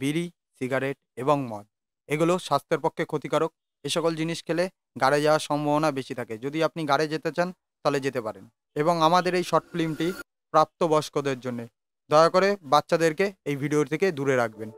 বিড়ি, সিগারেট এবং মদ এগুলো স্বাস্থ্যের পক্ষে ক্ষতিকারক। এ সকল জিনিস খেলে গাড়ে যাওয়ার সম্ভাবনা বেশি থাকে। যদি আপনি গাড়ে যেতে চান তাহলে যেতে পারেন। এবং আমাদের এই শর্ট ফিল্মটি প্রাপ্তবয়স্কদের জন্যে। দয়া করে বাচ্চাদেরকে এই ভিডিও থেকে দূরে রাখবেন।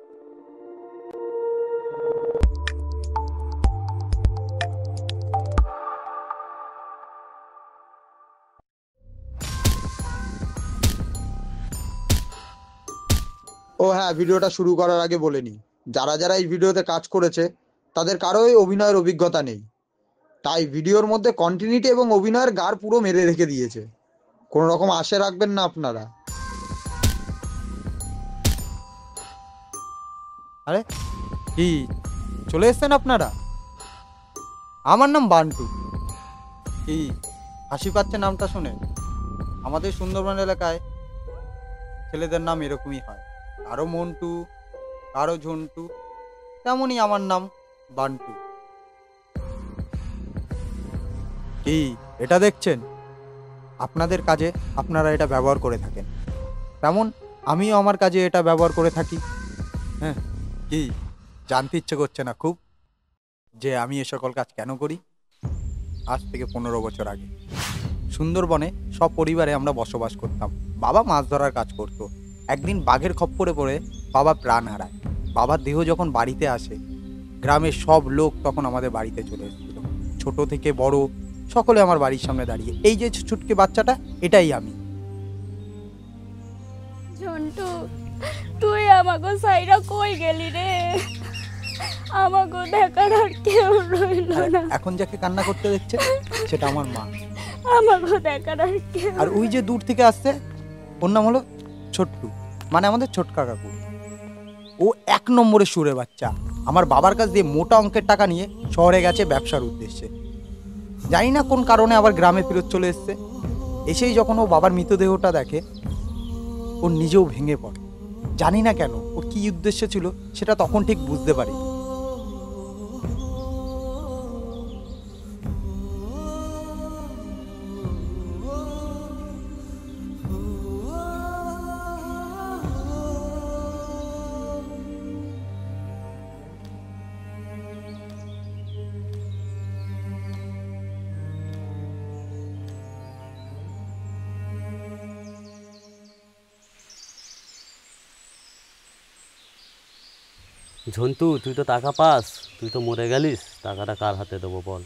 ও হ্যাঁ, ভিডিওটা শুরু করার আগে বলে নিই, যারা যারা এই ভিডিওতে কাজ করেছে তাদের কারোই অভিনয়ের অভিজ্ঞতা নেই। তাই ভিডিওর মধ্যে কন্টিনিউটি এবং অভিনয়ের গাড় পুরো মেরে রেখে দিয়েছে। কোনো রকম আশা রাখবেন না আপনারা। আরে কি চলে এসছেন আপনারা? আমার নাম বান্টু। কি হাসি পাচ্ছে নামটা শুনে? আমাদের সুন্দরবন এলাকায় ছেলেদের নাম এরকমই হয়, কারো মন্টু, কারো ঝন্টু, তেমনই আমার নাম বান্টু। কি এটা দেখছেন? আপনাদের কাজে আপনারা এটা ব্যবহার করে থাকেন, তেমন আমিও আমার কাজে এটা ব্যবহার করে থাকি। হ্যাঁ, কি জানতে ইচ্ছে করছে না খুব যে আমি এ সকল কাজ কেন করি? আজ থেকে 15 বছর আগে সুন্দরবনে সব পরিবারে আমরা বসবাস করতাম। বাবা মাছ ধরার কাজ করত। একদিন বাঘের খপ্পরে পড়ে বাবা প্রাণ হারায়। বাবার দেহ যখন বাড়িতে আসে, গ্রামের সব লোক তখন আমাদের বাড়িতে চলে এসেছিল। ছোট থেকে বড় সকলে আমার বাড়ির সামনে দাঁড়িয়ে। এই যে ছুটকে বাচ্চাটা, এটাই আমি। ঝন্টু, তুই আমাকে সাইরা কই গেলি রে? আমাকে দেখার আর কেউ রইল না। এখন যাকে কান্না করতে দেখছে সেটা আমার মা। আমাকে দেখার আর কেউ। আর ওই যে দূর থেকে আসছে, ওর নাম হলো ছোট্টু, মানে আমাদের ছোটকা কাকু। ও 1 নম্বরের সুরে বাচ্চা। আমার বাবার কাছ দিয়ে মোটা অঙ্কের টাকা নিয়ে শহরে গেছে ব্যবসার উদ্দেশ্যে। জানি না কোন কারণে আবার গ্রামে ফেরত চলে এসছে। এসেই যখন ও বাবার মৃতদেহটা দেখে, ওর নিজেও ভেঙে পড়ে। জানি না কেন, ওর কী উদ্দেশ্য ছিল সেটা তখন ঠিক বুঝতে পারি। ঝন্টু, তুই তো টাকা পাস, তুই তো মরে গেলিস, টাকাটা কার হাতে দেবো বল?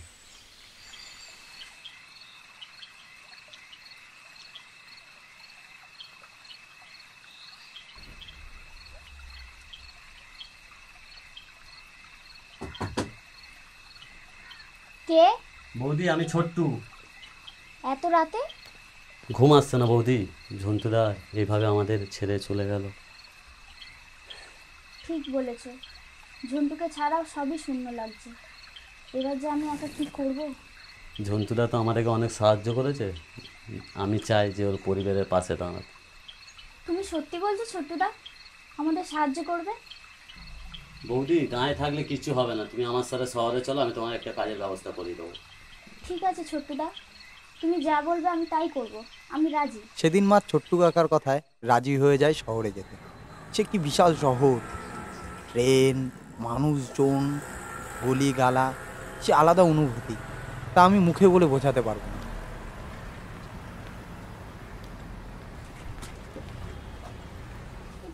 কে? বৌদি, আমি ছোট্টু। এত রাতে? ঘুম আসছে না বৌদি, ঝন্টুদা এইভাবে আমাদের ছেড়ে চলে গেল। ঠিক বলেছ, ঝন্টুকে ছাড়াও সবই শূন্য লাগছে। এবার যে আমি একা কি করব? ঝন্টুদা তো আমাদেরকে অনেক সাহায্য করেছে, আমি চাই যে ওর পরিবারের পাশে দাঁড়াতে। তুমি সত্যি বলছো ছোট্টুদা আমাদের সাহায্য করবে? বৌদি, গায়ে থাকলে কিছু হবে না, তুমি আমার সাথে শহরে চলো, আমি তোমার একটা কাজের ব্যবস্থা করে দেবো। ঠিক আছে ছোট্টুদা, তুমি যা বলবে আমি তাই করব, আমি রাজি। সেদিন মা ছোট্টু কাকার কথায় রাজি হয়ে যায় শহরে যেতে। সে কি বিশাল শহর, ট্রেন, মানুষজন, গলিগালা, সে আলাদা অনুভূতি, তা আমি মুখে বলে বোঝাতে পারবো না।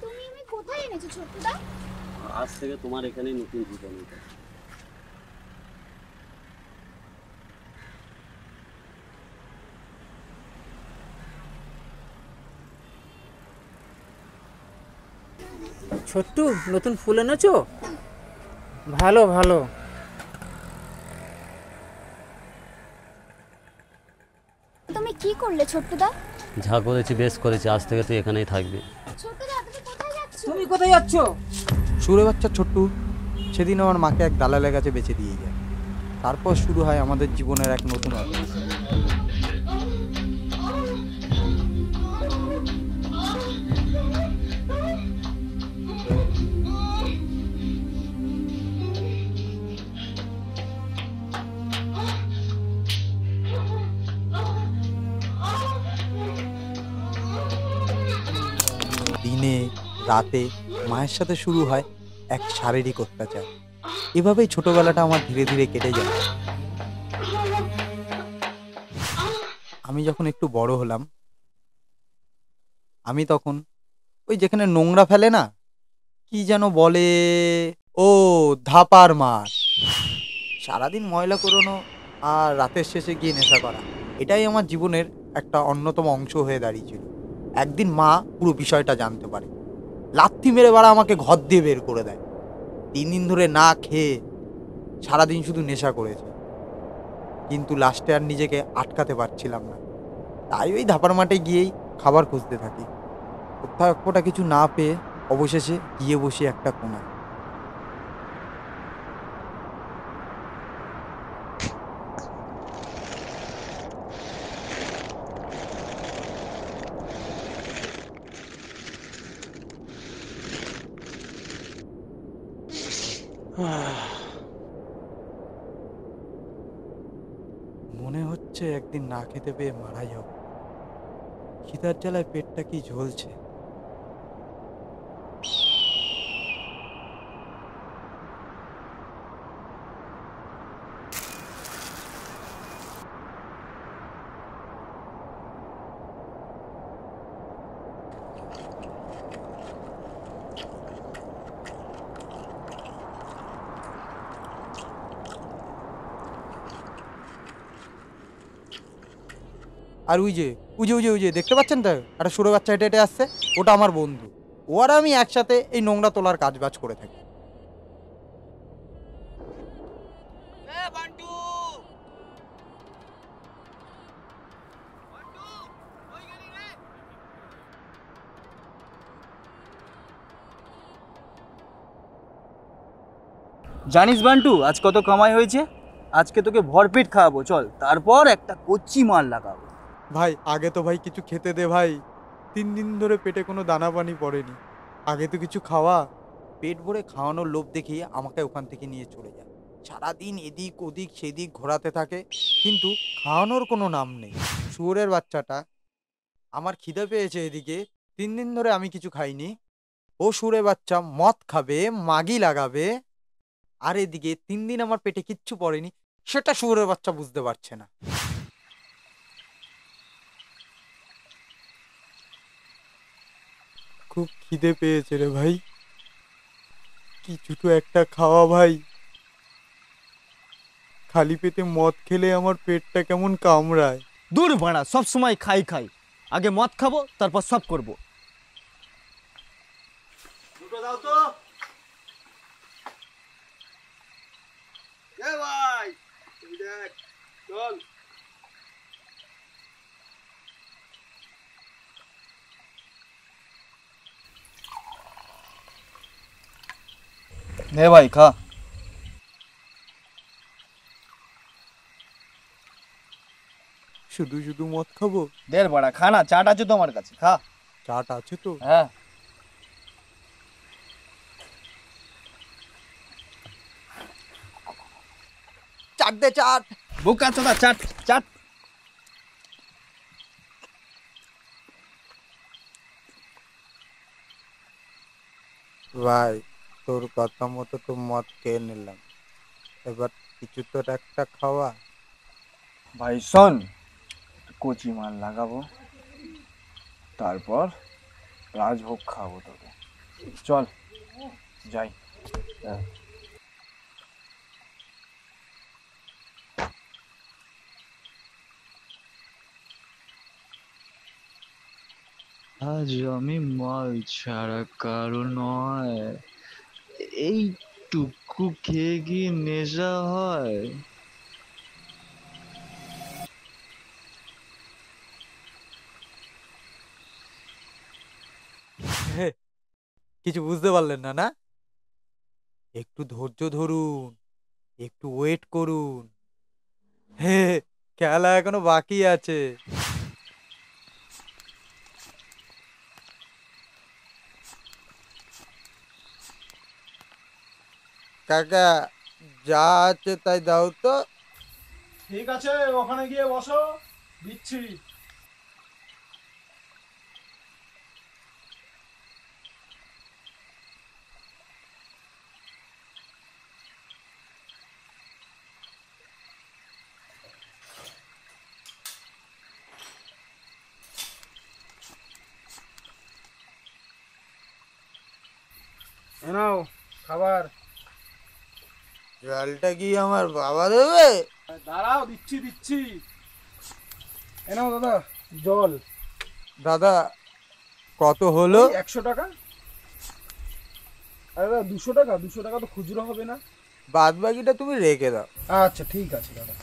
তুমি আমি কোথায় এনেছো ছোট্টুদা? আজ থেকে তোমার এখানে নতুন জীবন। ছোট্টু, নতুন ফুল এনেছো? ভালো ভালো। তুমি কি করলে ছোট্টুদা? যা করেছি বেশ করেছি, আজ থেকে তুই এখানেই থাকবি। ছোট্টুদা তুমি কোথায় যাচ্ছো? তুমি কোথায় যাচ্ছ? সুরে বাচ্চা ছোট্টু সেদিন আমার মাকে এক দালালের কাছে বেচে দিয়ে যায়। তারপর শুরু হয় আমাদের জীবনের এক নতুন অধ্যায়। দিনে রাতে মায়ের সাথে শুরু হয় এক শারীরিক অত্যাচার। এভাবেই ছোটবেলাটা আমার ধীরে ধীরে কেটে যায়। আমি যখন একটু বড় হলাম, আমি তখন ওই যেখানে নোংরা ফেলে না, কি যেন বলে, ও, ধাপার মাঠ। সারাদিন ময়লা কুড়োনো আর রাতের শেষে গিয়ে নেশা করা, এটাই আমার জীবনের একটা অন্যতম অংশ হয়ে দাঁড়িয়েছিল। একদিন মা পুরো বিষয়টা জানতে পারে, লাথি মেরে বাড়া আমাকে ঘর দিয়ে বের করে দেয়। 3 দিন ধরে না খেয়ে সারাদিন শুধু নেশা করেছে, কিন্তু লাস্টে আর নিজেকে আটকাতে পারছিলাম না। তাই ওই ধাপার মাঠে গিয়েই খাবার খুঁজতে থাকি। কোথাও এক ফোঁটা কিছু না পেয়ে অবশেষে গিয়ে বসি একটা কোণায়। মনে হচ্ছে একদিন না খেতে পেয়ে মারা যাব। খিদার জ্বালায় পেটটা কি জ্বলছে। আর ওই যে দেখতে পাচ্ছেন তো, একটা সুরে বাচ্চা হেঁটে হেঁটে আসছে, ওটা আমার বন্ধু। ও আর আমি একসাথে এই নোংরা তোলার কাজ বাজ করে থাকি। জানিস বান্টু আজ কত কামাই হয়েছে? আজকে তোকে ভরপেট খাওয়াবো, চল, তারপর একটা কচ্চি মাল লাগাবো। ভাই আগে তো ভাই কিছু খেতে দে ভাই। 3 দিন ধরে পেটে কোনো দানা পানি পড়েনি। আগে তো কিছু খাওয়া। পেট ভরে খাওয়ানোর লোভ দেখিয়ে আমাকে ওখান থেকে নিয়ে চলে যায়। সারাদিন এদিক ওদিক সেদিক ঘোরাতে থাকে, কিন্তু খাওয়ানোর কোনো নাম নেই। শুয়োরের বাচ্চাটা, আমার খিদে পেয়েছে এদিকে, 3 দিন ধরে আমি কিছু খাইনি। ও শুয়োরের বাচ্চা মদ খাবে, মাগি লাগাবে, আর এদিকে 3 দিন আমার পেটে কিচ্ছু পড়েনি, সেটা শুয়োরের বাচ্চা বুঝতে পারছে না। খুব খিদে পেয়েছে রে ভাই, কিছু তো একটা খাওয়া ভাই। খালি পেটে মদ খেলে আমার পেটটা কেমন কামড়ায়। দূর ভাড়া, সব সময় খাই খাই, আগে মদ খাবো তারপর সব করবো। দুটো দাও তো। এ ভাই, এই দেখ, চল। নে ভাই খা। শুধু শুধু মদ খাবো? দের বাড়া খা না, চাট আছে তো আমার কাছে, খা। চাট আছে তো? হ্যাঁ। চাট দে চাট। বোকা চোদা, চাট চাট। ভাই তোর কথা মতো তো মদ খেয়ে নিলাম, এবার কিছু তো একটা খাওয়া। ভাই শোন, কচি মাল লাগাবো, তারপর রাজভোগ খাবো তোকে, চল যাই। আজ আমি মাল ছাড়া কারো নয়, এইটুকু খেয়ে কি নেশা হয়? হে, কিছু বুঝতে পারলেন না না? একটু ধৈর্য ধরুন, একটু ওয়েট করুন। হে, খেলা এখনো বাকি আছে। কাকা, যা আছে তাই দাও তো। ঠিক আছে, ওখানে গিয়ে বসো, দিচ্ছি। নাও খাবার। জলটা কি আমার বাবা দেবে? দাঁড়াও, দিচ্ছি দিচ্ছি। এ নাও দাদা জল। দাদা কত হলো? 100 টাকা। আরে দাদা 200 টাকা, 200 টাকা তো খুচরো হবে না। বাদ বাকিটা তুমি রেখে দাও। আচ্ছা ঠিক আছে দাদা।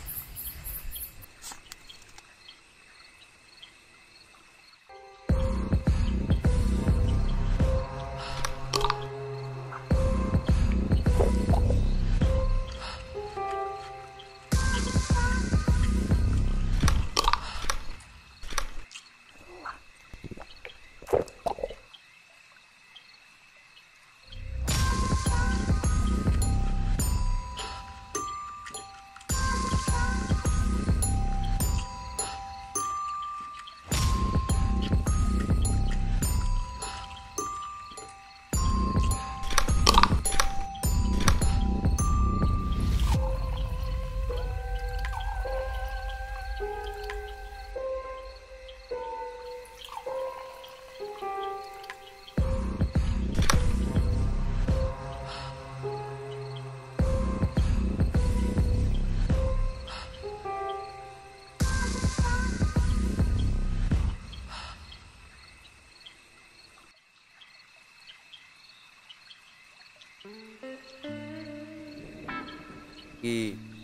কি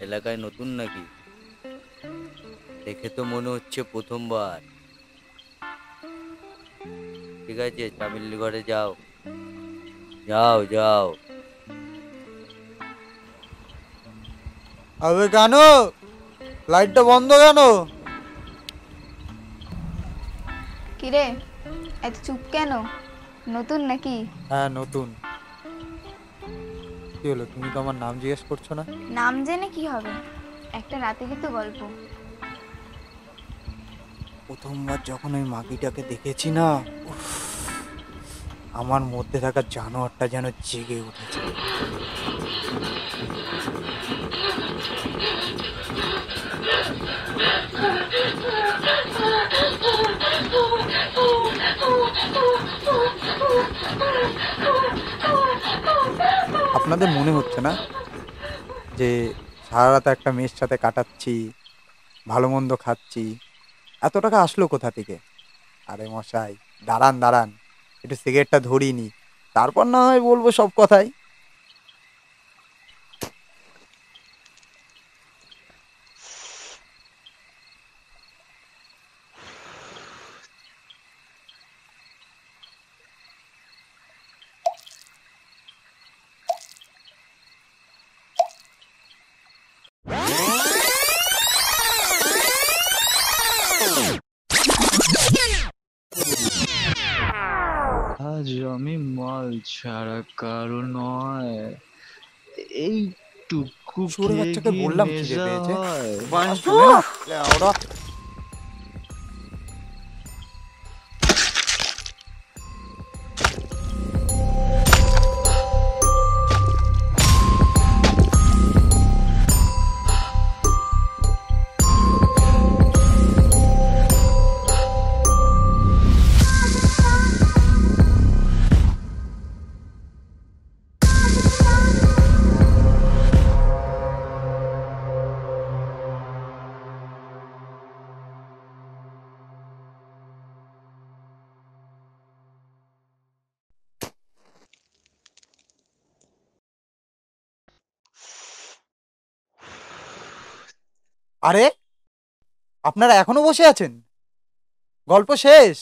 এলাকায় নতুন নাকি? দেখে তো মনে হচ্ছে প্রথমবার। ঠিক আছে, চামিল্লির ঘরে যাও, যাও যাও। আবে কেন লাইটটা বন্ধ কেন? কিরে এত চুপ কেন? নতুন নাকি? হ্যাঁ নতুন। কি হলো, তুমি তো আমার নাম জিজ্ঞেস করছো না? নাম জেনে কি হবে, একটা রাতেরই তো গল্প। প্রথমবার যখন ওই মাগিটাকে দেখেছি না, উফ, আমার মধ্যে থাকা জানোয়ারটা যেন জেগে উঠেছে। আপনাদের মনে হচ্ছে না যে সারা রাত একটা মেয়ের সাথে কাটাচ্ছি, ভালো মন্দ খাচ্ছি, এত টাকা আসলো কোথা থেকে? আরে মশাই দাঁড়ান দাঁড়ান, একটু সিগারেটটা ধরিনি, তারপর না হয় বলবো সব কথাই। আজ আমি মাল ছাড়া কারো নয়। এইটুকু শুয়োরের খেয়ে বাচ্চাকে কি বললাম খিদে নেশা পেয়েছে। হয়? শুনে না, ওরা আরে আপনারা এখনো বসে আছেন? গল্প শেষ?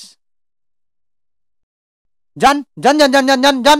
যান যান যান যান যান যান যান।